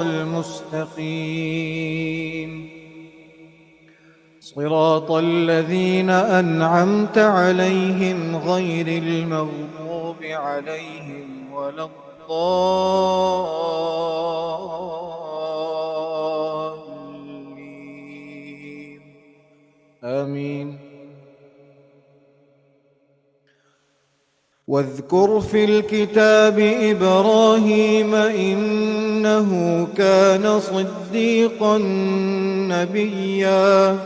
المستقيم صراط الذين أنعمت عليهم غير المغضوب عليهم ولا الضالين آمين. واذكر في الكتاب إبراهيم إنه كان صديقا نبيا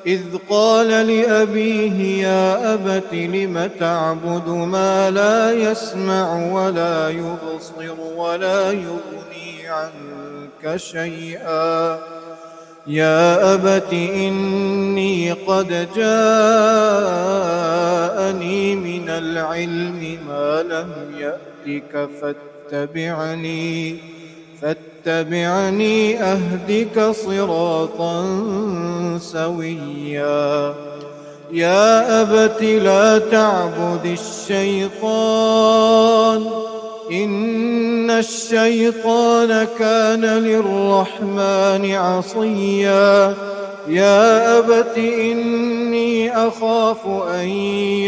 إذ قال لأبيه يا أبت لم تعبد ما لا يسمع ولا يبصر ولا يغني عنك شيئا يا أبت إني قد جاءني من العلم ما لم يأتك فاتبعني أهدك صراطا سويا يا أبت لا تعبد الشيطان إن الشيطان كان للرحمن عصيا يا أبت إني أخاف أن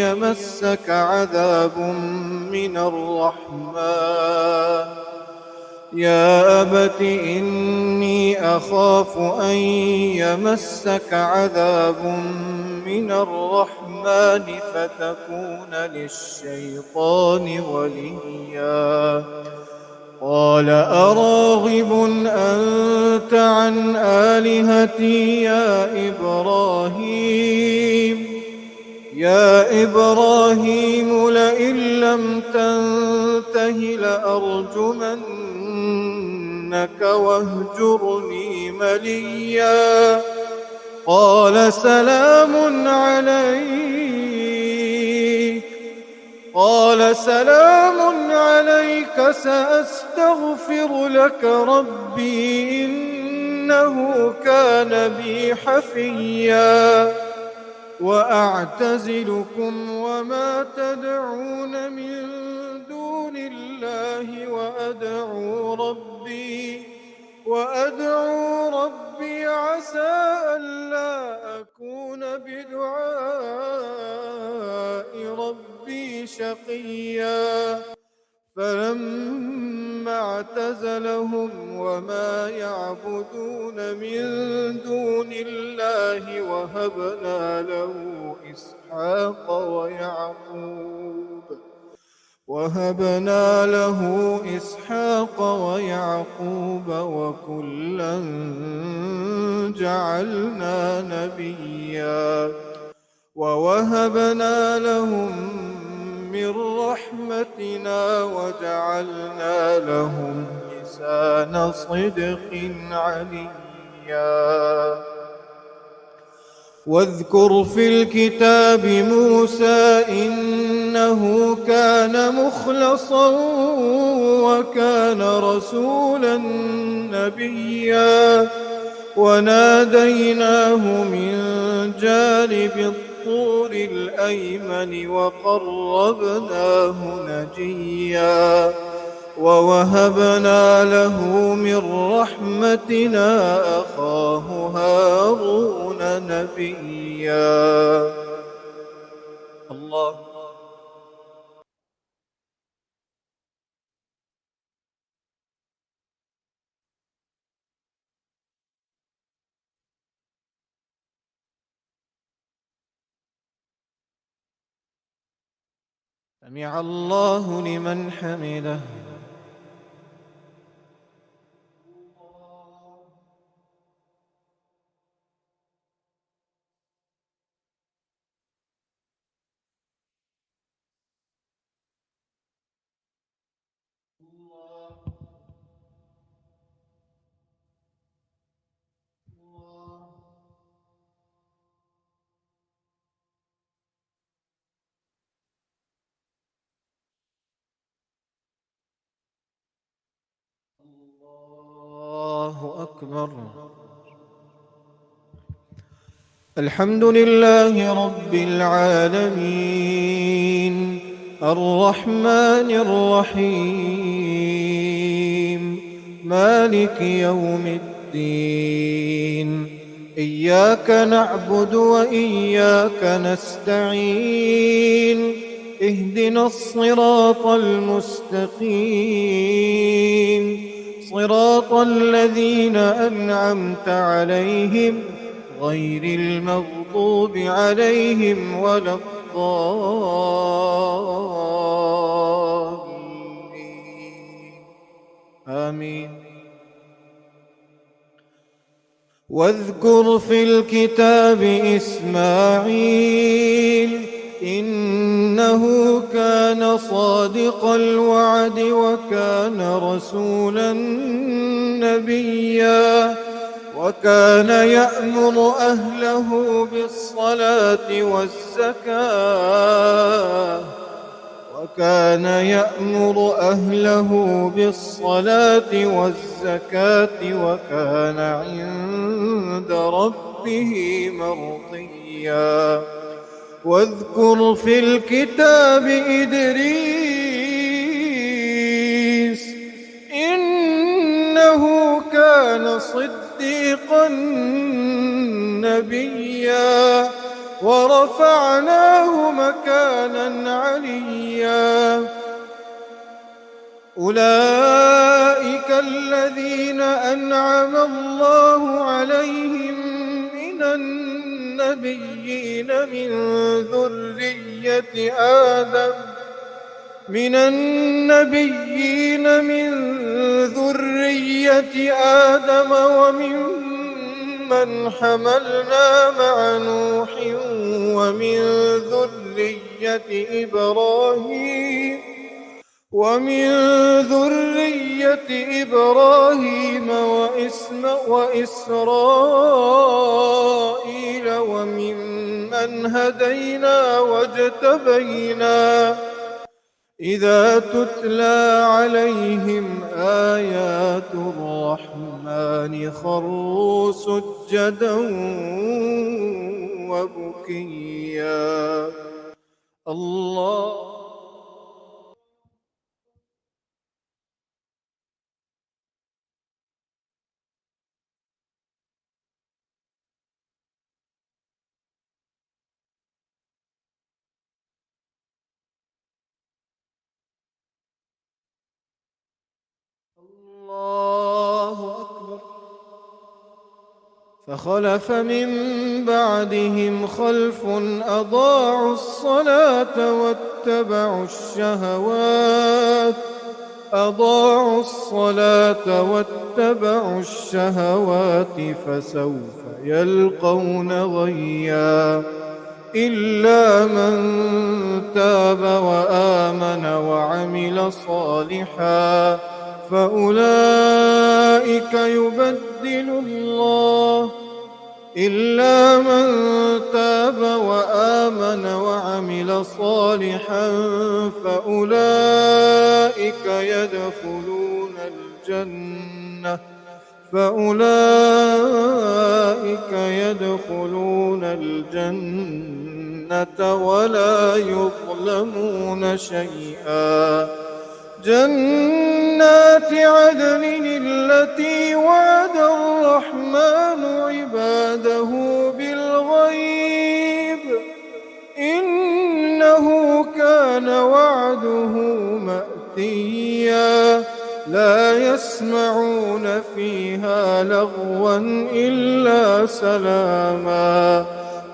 يمسك عذاب من الرحمن يا أبت إني أخاف أن يمسك عذاب من الرحمن فتكون للشيطان وليا قال أراغب أنت عن آلهتي يا إبراهيم لئن لم تنته لأرجمنك واهجرني مليا قال سلام عليك سأستغفر لك ربي إنه كان بي حفيا وأعتزلكم وما تدعون من دون الله وأدعو ربي عسى ألا أكون بدعاء ربي شقيا فلما اعتزلهم وما يعبدون من دون الله وهبنا له إسحاق ويعقوب وكلا جعلنا نبيا ووهبنا لهم من رحمتنا وجعلنا لهم لسان صدق عليا واذكر في الكتاب موسى إنه كان مخلصا وكان رسولا نبيا وناديناه من جانب الطور الأيمن وقربناه نجيا ووهبنا له من رحمتنا أخاه هارون نبيا الله سمع الله لمن حمده الله أكبر. الحمد لله رب العالمين الرحمن الرحيم مالك يوم الدين. إياك نعبد وإياك نستعين. اهدنا الصراط المستقيم، صراط الذين أنعمت عليهم غير المغضوب عليهم ولا الضالين. آمين. واذكر في الكتاب إسماعيل إنه كان صادق الوعد وكان رسولا نبيا. وكان يأمر أهله بالصلاة والزكاة وكان عند ربه مرضيا. واذكر في الكتاب إدريس إنه كان صديقا نبيا ورفعناه مكانا عليا. أولئك الذين أنعم الله عليهم من النبيين من ذرية آدم وممن حملنا مع نوح ومن ذرية إبراهيم وإسرائيل وممن هدينا واجتبينا. إذا تتلى عليهم آيات الرحمن خروا سجدا وبكيا. الله أكبر. فخلف من بعدهم خلف أضاعوا الصلاة واتبعوا الشهوات فسوف يلقون غيا. إلا من تاب وآمن وعمل صالحا فأولئك يدخلون الجنة ولا يظلمون شيئا. جنات عدن التي وعد الرحمن عباده بالغيب إنه كان وعده مأتيا. لا يسمعون فيها لغوا إلا سلاما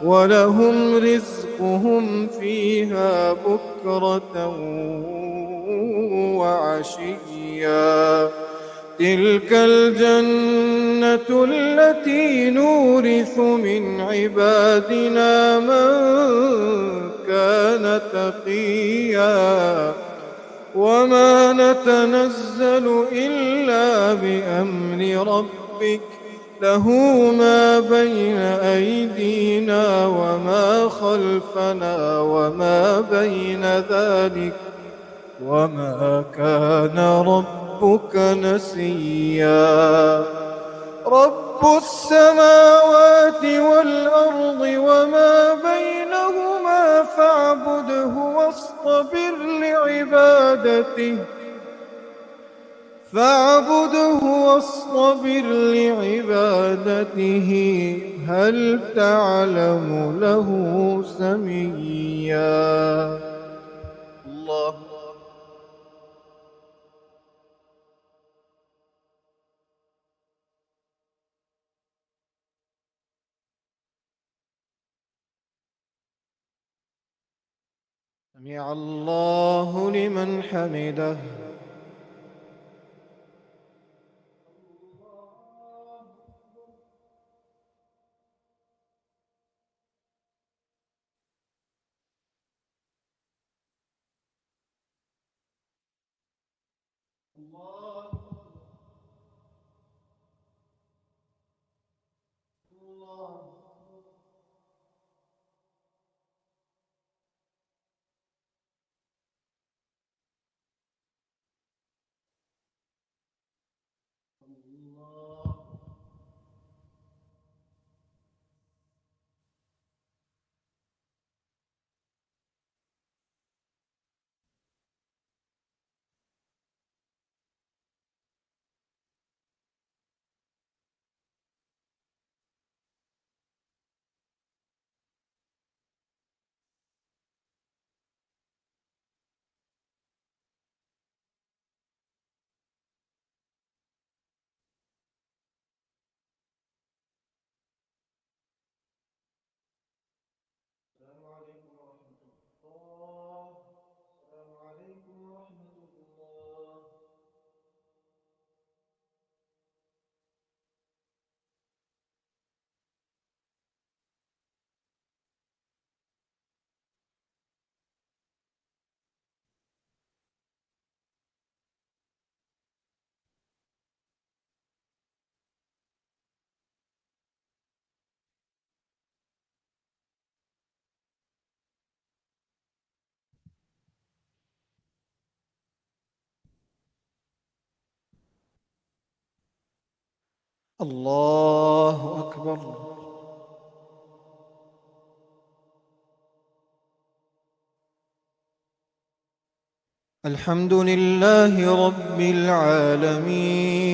ولهم رزقهم فيها بكرة وعشيا. تلك الجنة التي نورث من عبادنا من كان تقيا. وما نتنزل إلا بأمر ربك له ما بين أيدينا وما خلفنا وما بين ذلك وما كان ربك نسيا. رب السماوات والأرض وما بينهما فاعبده واصطبر لعبادته، هل تعلم له سميا. الله. سمع الله لمن حمده. السلام عليكم ورحمة الله. السلام عليكم ورحمة الله. الله أكبر. الحمد لله رب العالمين،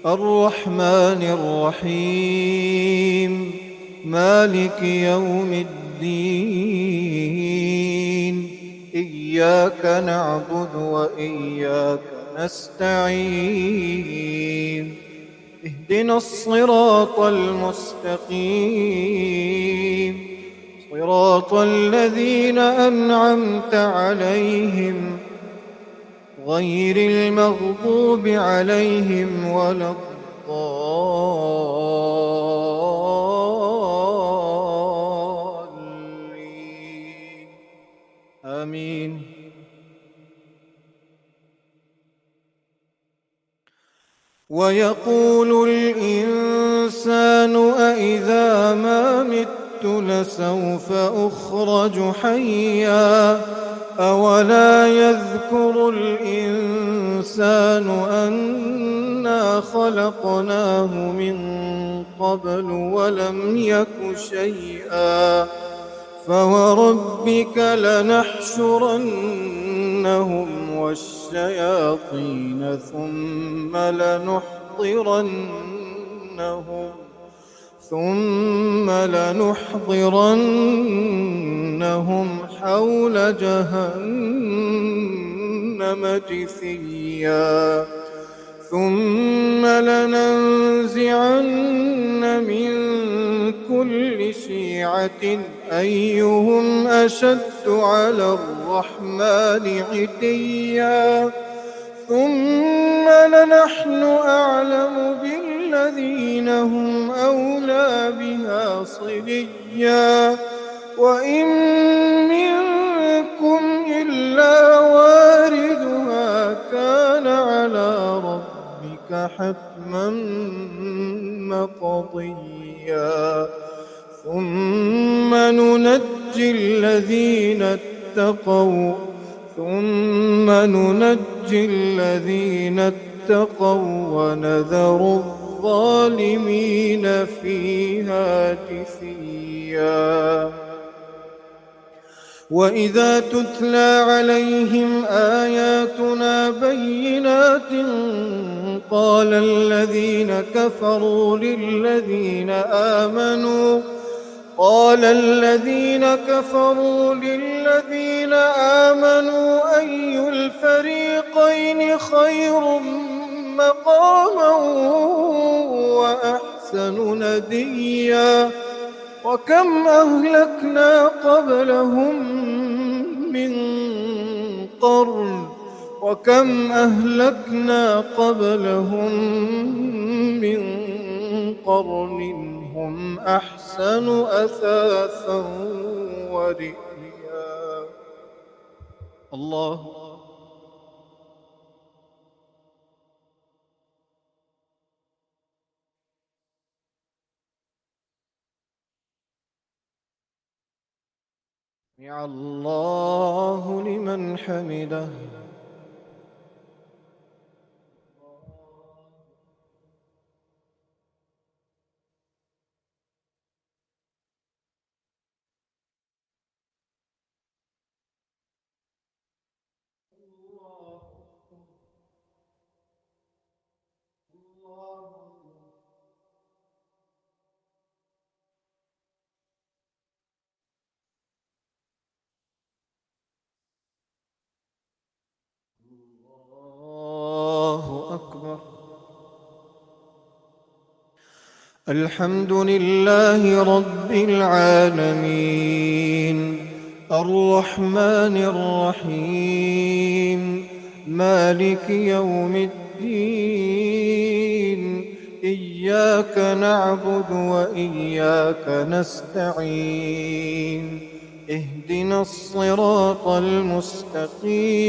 الرحمن الرحيم، مالك يوم الدين. إياك نعبد وإياك نستعين. اهدنا الصراط المستقيم، صراط الذين أنعمت عليهم، غير المغضوب عليهم ولا الضالين. آمين. ويقول الإنسان أإذا ما مت لسوف أخرج حيا. أولا يذكر الإنسان أنا خلقناه من قبل ولم يك شيئا. فوربك لنحشرنهم والشياطين ثم لنحضرنهم حول جهنم جثيا. ثم لننزعن من كل شيعة أيهم أشد على الرحمن عتيا. ثم لنحن أعلم بالذين هم أولى بها صليا. وإن منكم إلا واردها كان على ربك حتما مقضيا. ثم ننجي الذين اتقوا ونذر الظالمين فيها جثيا. وإذا تتلى عليهم آياتنا بينات قال الذين كفروا للذين آمنوا أي الفريقين خير مقاما وأحسن نديا وكم أهلكنا قبلهم من قرن هم أحسن أثاثا ورئيا. الله. سمع الله لمن حمده. الله أكبر. الحمد لله رب العالمين الرحمن الرحيم مالك يوم الدين إياك نعبد وإياك نستعين اهدنا الصراط المستقيم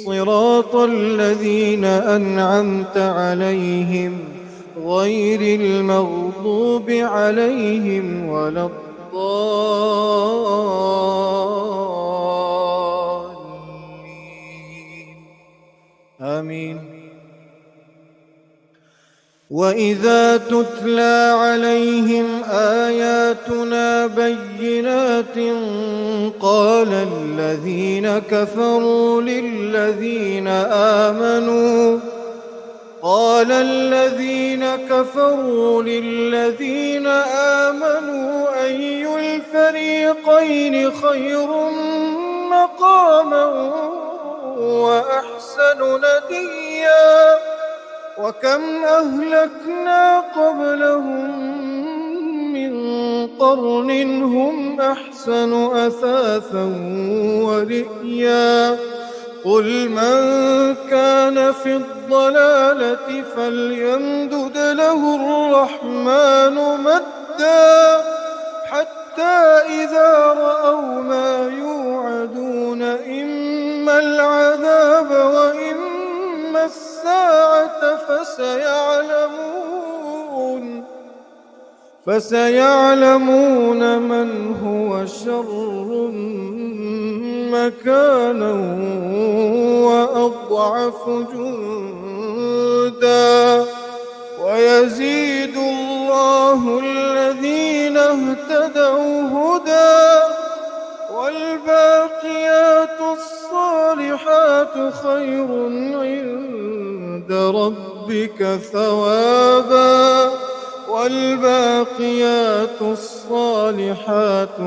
صراط الذين أنعمت عليهم غير المغضوب عليهم ولا الضالين آمين. وإذا تتلى عليهم آياتنا بينات قال الذين كفروا للذين آمنوا أي الفريقين خير مقاما وأحسن نديا وكم أهلكنا قبلهم من قرن هم أحسن أثاثا ورئيا قل من كان في الضلالة فليمدد له الرحمن مدا حتى إذا رأوا ما يوعدون إما العذاب وإما الساعة فسيعلمون من هو شر مكانا وأضعف جندا ويزيد الله الذين اهتدوا هدى والباقيات الصالحات خير عند ربك ثوابا والباقيات الصالحات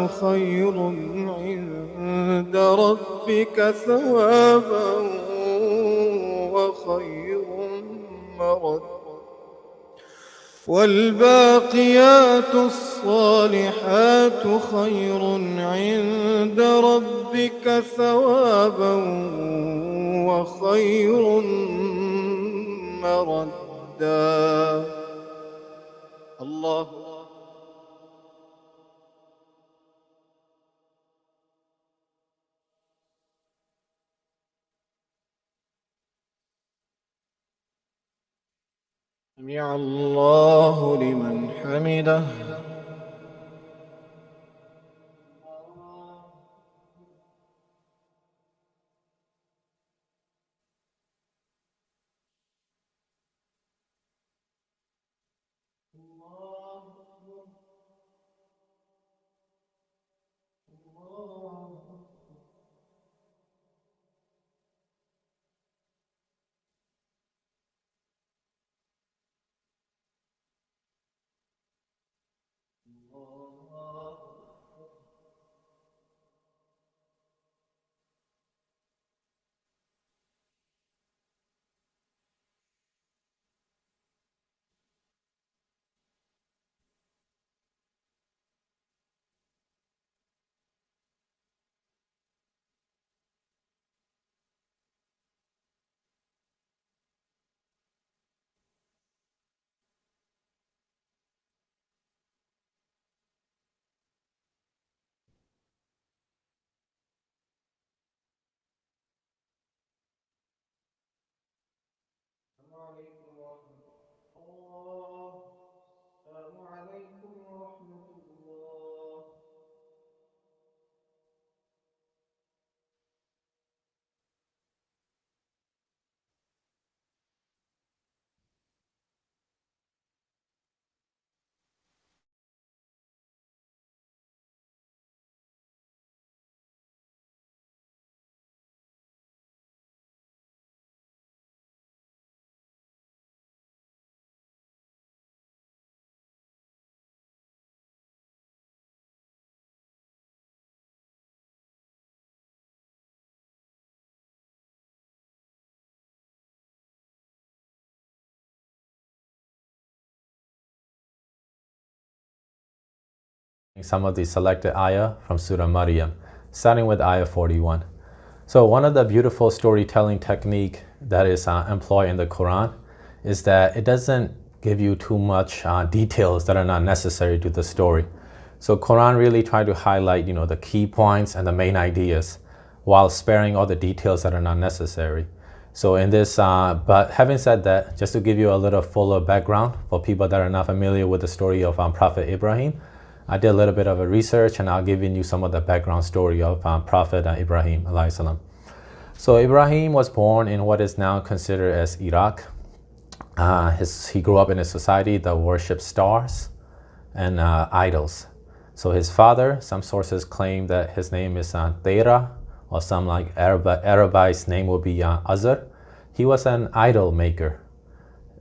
خير عند ربك ثوابا وخير مردا. الله. سمع الله لمن حمده. some of the selected ayah from Surah Maryam, starting with ayah 41. So one of the beautiful storytelling technique that is employed in the Quran is that it doesn't give you too much details that are not necessary to the story. So Quran really try to highlight, the key points and the main ideas while sparing all the details that are not necessary. So in this, but having said that, just to give you a little fuller background for people that are not familiar with the story of Prophet Ibrahim, I did a little bit of a research and I'll give you some of the background story of Prophet Ibrahim alayhi salam. So Ibrahim was born in what is now considered as Iraq. He grew up in a society that worshipped stars and idols. So his father, some sources claim that his name is Tera, or some like Arabized name will be Azar. He was an idol maker.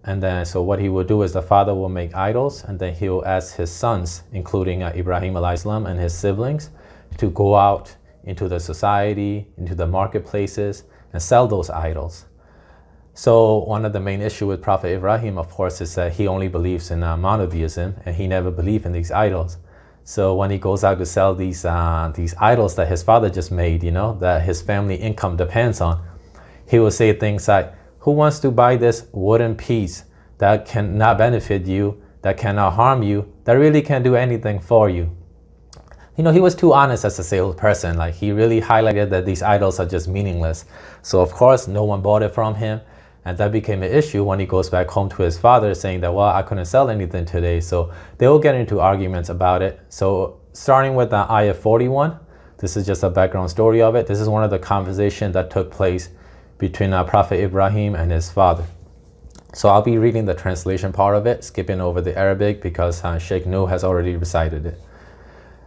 And then, so what he would do is the father will make idols, and then he will ask his sons, including Ibrahim alayhi salam and his siblings, to go out into the society, into the marketplaces, and sell those idols. So one of the main issue with Prophet Ibrahim, of course, is that he only believes in monotheism, and he never believed in these idols. So when he goes out to sell these idols that his father just made, that his family income depends on, he will say things like, "Who wants to buy this wooden piece that cannot benefit you, that cannot harm you, that really can't do anything for you?" He was too honest as a salesperson. Like, he really highlighted that these idols are just meaningless. So of course, no one bought it from him. And that became an issue when he goes back home to his father saying that, well, I couldn't sell anything today. So they will get into arguments about it. So starting with ayah 41, this is just a background story of it. This is one of the conversations that took place between Prophet Ibrahim and his father. So I'll be reading the translation part of it, skipping over the Arabic because Sheikh Nu has already recited it.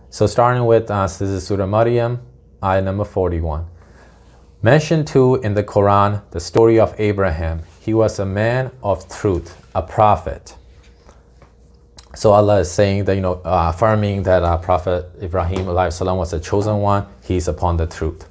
So starting with, this is Surah Maryam, ayah number 41. Mentioned too in the Quran the story of Abraham. He was a man of truth, a prophet. So Allah is saying that, affirming that Prophet Ibrahim alayhi salam was a chosen one. He's upon the truth.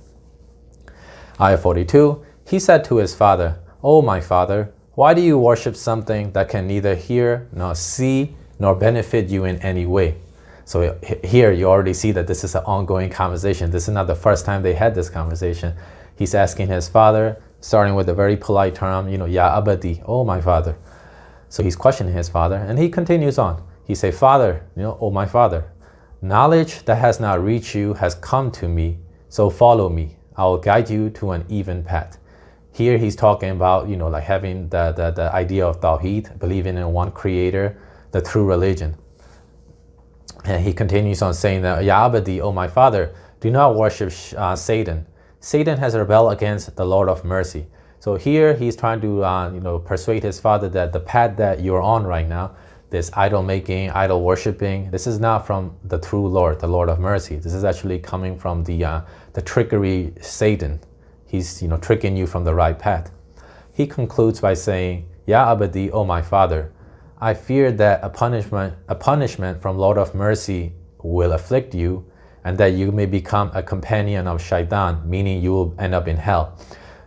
Ayah 42. He said to his father, "O my father, why do you worship something that can neither hear nor see nor benefit you in any way?" So here you already see that this is an ongoing conversation. This is not the first time they had this conversation. He's asking his father, starting with a very polite term, Ya Abadi, oh my father. So he's questioning his father, and he continues on. He say, "Father, oh my father, knowledge that has not reached you has come to me, so follow me. I will guide you to an even path." Here he's talking about, like having the idea of Tawheed, believing in one creator, the true religion. And he continues on saying that, "Ya Abadi, oh my father, do not worship Satan. Satan has rebelled against the Lord of mercy." So here he's trying to persuade his father that the path that you're on right now, this idol making, idol worshiping, this is not from the true Lord, the Lord of mercy. This is actually coming from the trickery Satan. He's tricking you from the right path. He concludes by saying, "Ya Abadi, oh my father, I fear that a punishment from Lord of mercy will afflict you, and that you may become a companion of Shaitan, meaning you will end up in hell."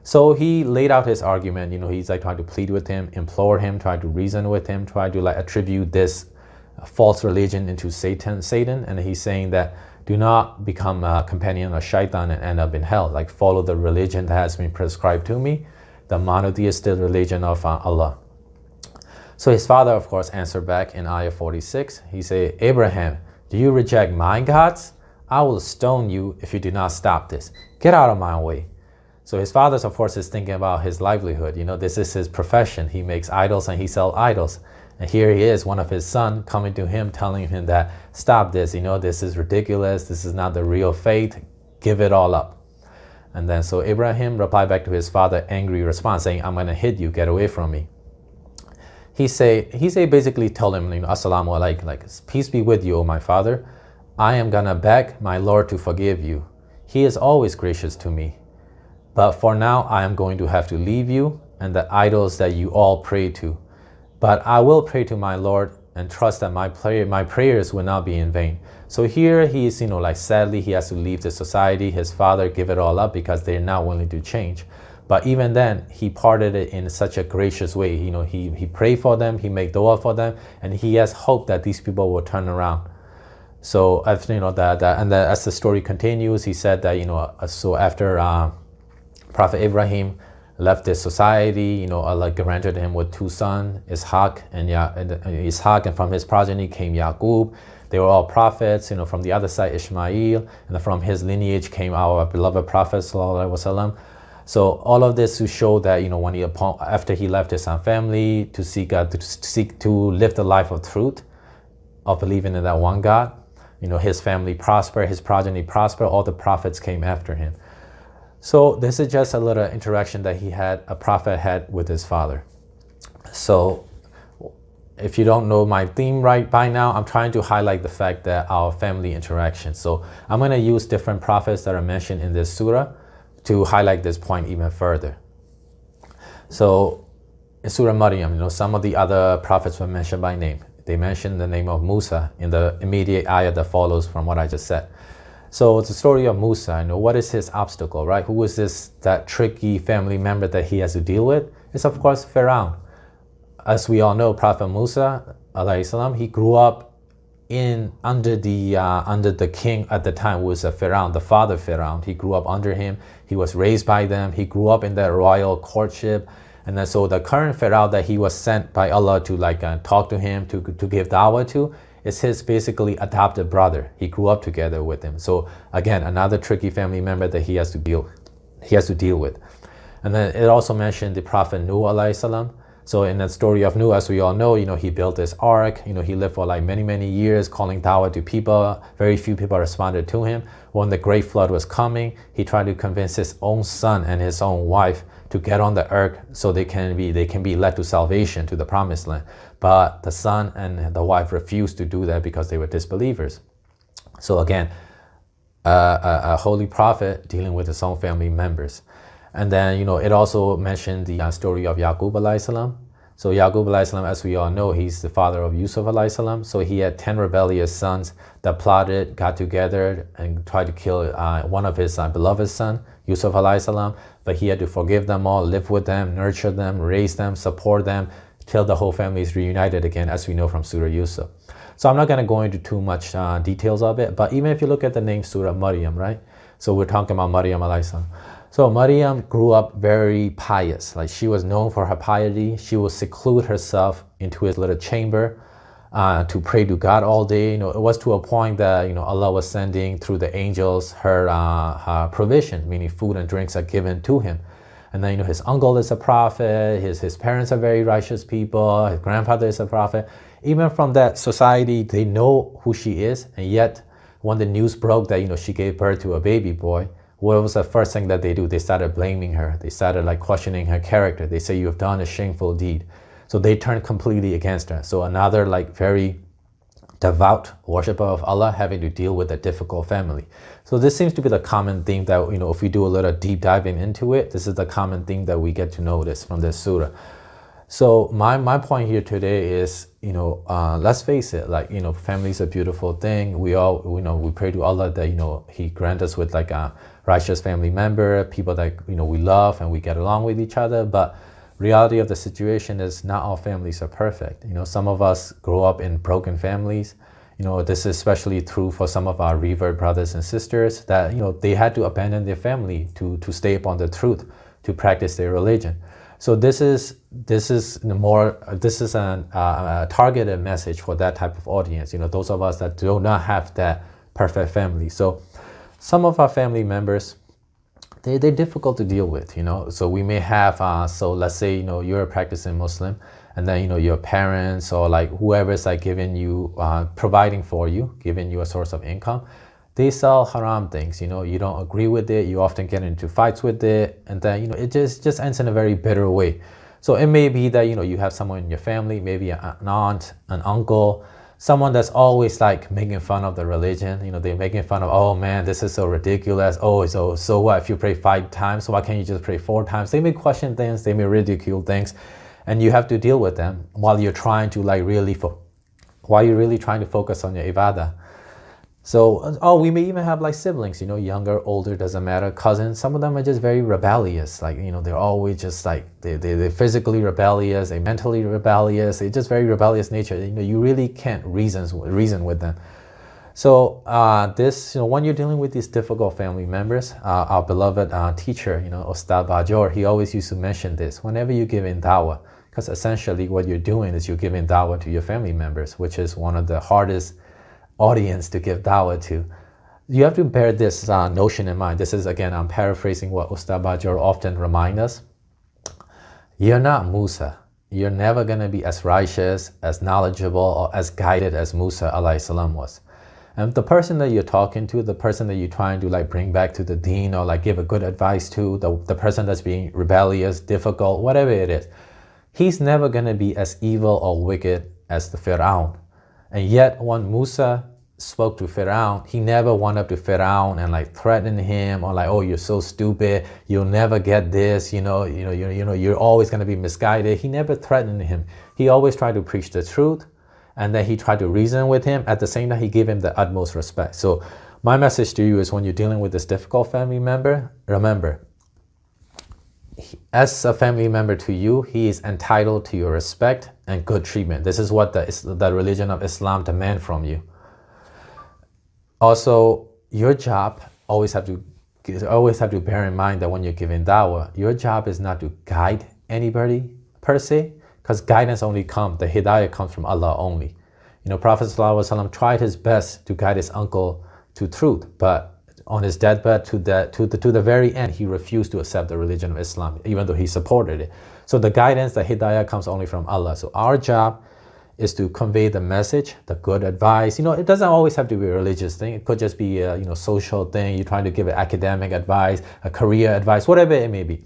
So he laid out his argument. He's like trying to plead with him, implore him, try to reason with him, try to like attribute this false religion into Satan, and he's saying that do not become a companion of Shaitan and end up in hell. Like, follow the religion that has been prescribed to me, the monotheistic religion of Allah. So his father, of course, answered back in ayah 46. He said, "Abraham, do you reject my gods? I will stone you if you do not stop this. Get out of my way." So his father, of course, is thinking about his livelihood. This is his profession. He makes idols and he sells idols. And here he is, one of his sons, coming to him, telling him that, "Stop this, this is ridiculous. This is not the real faith. Give it all up." And then so Abraham replied back to his father, angry response, saying, "I'm going to hit you. Get away from me." He basically told him, "Assalamu alaikum, like, peace be with you, O my father. I am gonna beg my Lord to forgive you. He is always gracious to me. But for now, I am going to have to leave you and the idols that you all pray to. But I will pray to my Lord and trust that my prayers will not be in vain." So here he is, like, sadly he has to leave the society, his father give it all up because they're not willing to change. But even then, he parted it in such a gracious way. He prayed for them, he made dua for them, and he has hope that these people will turn around. So as as the story continues, he said that so after Prophet Ibrahim left this society, Allah granted him with two sons, Ishaq and from his progeny came Yaqub. They were all prophets, from the other side Ishmael, and from his lineage came our beloved Prophet sallallahu alaihi wasallam. So all of this to show that when after he left his family to seek to live the life of truth, of believing in that one God, his family prospered, his progeny prospered, all the prophets came after him. So this is just a little interaction that a prophet had with his father. So if you don't know my theme right by now, I'm trying to highlight the fact that our family interaction. So I'm going to use different prophets that are mentioned in this surah to highlight this point even further. So in Surah Maryam, some of the other prophets were mentioned by name. They mentioned the name of Musa in the immediate ayah that follows from what I just said. So it's the story of Musa. What is his obstacle, right? Who is that tricky family member that he has to deal with? It's of course Pharaoh. As we all know, Prophet Musa, alayhi salam, he grew up under the king at the time, who was a Pharaoh, the father Pharaoh. He grew up under him. He was raised by them. He grew up in that royal courtship. And then so the current Pharaoh that he was sent by Allah to talk to him, to give dawah to, is his basically adopted brother. He grew up together with him. So again, another tricky family member that he has to deal with. And then it also mentioned the Prophet Nuh alayhi salam. So in the story of Nuh, as we all know, he built this ark. He lived for many years calling dawah to people. Very few people responded to him. When the great flood was coming, he tried to convince his own son and his own wife to get on the ark so they can be led to salvation, to the promised land. But the son and the wife refused to do that because they were disbelievers. So again, a holy prophet dealing with his own family members. And then, it also mentioned the story of Yaqub alayhi salam. So Yaqub alayhi salam, as we all know, he's the father of Yusuf alayhi salam. So he had 10 rebellious sons that plotted, got together, and tried to kill one of his beloved son, Yusuf alayhi salam. But he had to forgive them all, live with them, nurture them, raise them, support them, till the whole family is reunited again, as we know from Surah Yusuf. So I'm not going to go into too much details of it. But even if you look at the name Surah Maryam, right? So we're talking about Maryam alayhi salam. So Maryam grew up very pious. She was known for her piety. She would seclude herself into his little chamber to pray to God all day. It was to a point that Allah was sending through the angels her provision, meaning food and drinks are given to him. And then his uncle is a prophet. His parents are very righteous people. His grandfather is a prophet. Even from that society, they know who she is. And yet, when the news broke that she gave birth to a baby boy, what was the first thing that they do? They started blaming her. They started questioning her character. They say, you have done a shameful deed. So they turned completely against her. So another very devout worshiper of Allah having to deal with a difficult family. So this seems to be the common theme that, if we do a little deep diving into it, this is the common theme that we get to notice from this surah. So my point here today is, let's face it, family is a beautiful thing. We all, we pray to Allah that, He grant us with a righteous family member, people that, we love and we get along with each other. But reality of the situation is not all families are perfect. Some of us grow up in broken families. This is especially true for some of our revered brothers and sisters that, they had to abandon their family to stay upon the truth, to practice their religion. So this is a targeted message for that type of audience. Those of us that do not have that perfect family. So some of our family members, they're difficult to deal with. So we may have. So let's say you're a practicing Muslim, and then your parents or whoever's giving you, providing for you, giving you a source of income. They sell haram things, you don't agree with it, you often get into fights with it, and then, it just ends in a very bitter way. So it may be that, you have someone in your family, maybe an aunt, an uncle, someone that's always making fun of the religion, they're making fun of, oh man, this is so ridiculous, oh, so what if you pray 5 times, why can't you just pray 4 times? They may question things, they may ridicule things, and you have to deal with them while you're trying to while you're really trying to focus on your ibadah. So, we may even have siblings, younger, older, doesn't matter, cousins. Some of them are just very rebellious. They're always just they're physically rebellious, they're mentally rebellious, they're just very rebellious nature. You really can't reason with them. So this, when you're dealing with these difficult family members, our beloved teacher, Ustad Bajor, he always used to mention this whenever you're giving dawah, because essentially what you're doing is you're giving dawah to your family members, which is one of the hardest audience to give dawah to. You have to bear this notion in mind. This is, again, I'm paraphrasing what Ustad Bajor often reminds us. You're not Musa. You're never going to be as righteous, as knowledgeable, or as guided as Musa alayhi salam was. And the person that you're talking to, the person that you're trying to bring back to the deen or give a good advice to, the person that's being rebellious, difficult, whatever it is, he's never going to be as evil or wicked as the Fir'aun. And yet when Musa spoke to Fir'aun, he never went up to Fir'aun and threatened him or oh, you're so stupid, you'll never get this, you're always going to be misguided. He never threatened him. He always tried to preach the truth, and then he tried to reason with him. At the same time, he gave him the utmost respect. So my message to you is, when you're dealing with this difficult family member, remember, as a family member to you, he is entitled to your respect and good treatment. This is what the religion of Islam demands from you. Also, your job, always have to bear in mind that when you're giving dawah, your job is not to guide anybody per se, because guidance only comes, the hidayah comes from Allah only. Prophet ﷺ tried his best to guide his uncle to truth, but on his deathbed to the very end, he refused to accept the religion of Islam, even though he supported it. So the guidance, the hidayah comes only from Allah. So our job is to convey the message, the good advice. It doesn't always have to be a religious thing. It could just be a social thing. You're trying to give it academic advice, a career advice, whatever it may be.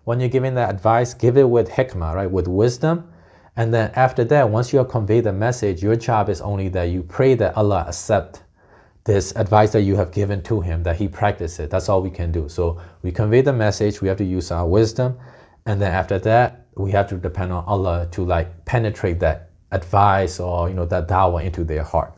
When you're giving that advice, give it with hikmah, right? With wisdom. And then after that, once you have conveyed the message, your job is only that you pray that Allah accept this advice that you have given to him, that he practice it. That's all we can do. So we convey the message, we have to use our wisdom. And then after that, we have to depend on Allah to penetrate that advice or that dawah into their heart.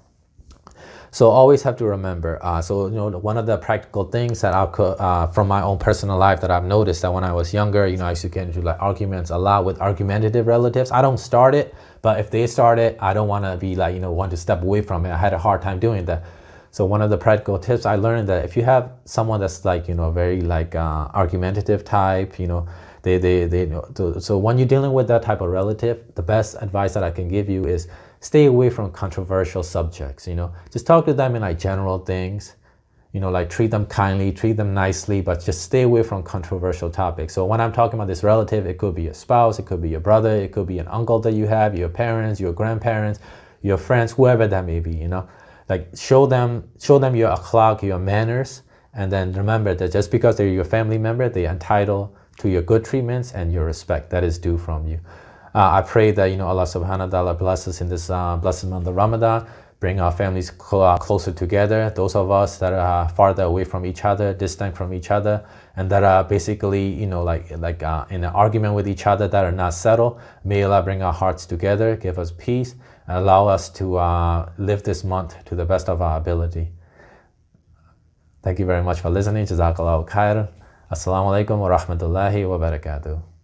So always have to remember. One of the practical things that I could, from my own personal life, that I've noticed, that when I was younger, I used to get into arguments a lot with argumentative relatives. I don't start it, but if they start it, I don't want to be want to step away from it. I had a hard time doing that. So one of the practical tips I learned, that if you have someone that's very argumentative type, so when you're dealing with that type of relative, the best advice that I can give you is stay away from controversial subjects. Just talk to them in general things, treat them kindly, treat them nicely, but just stay away from controversial topics. So when I'm talking about this relative, it could be your spouse, it could be your brother, it could be an uncle that you have, your parents, your grandparents, your friends, whoever that may be. Show them your akhlaq, your manners, and then remember that just because they're your family member, they're entitled to your good treatments and your respect that is due from you. I pray that Allah subhanahu wa ta'ala bless us in this blessed month of Ramadan, bring our families closer together, those of us that are farther away from each other, distant from each other, and that are basically in an argument with each other, that are not settled. May Allah bring our hearts together, give us peace, and allow us to live this month to the best of our ability. Thank you very much for listening. Jazakallahu khairan. Assalamu alaikum wa rahmatullahi wa barakatuh.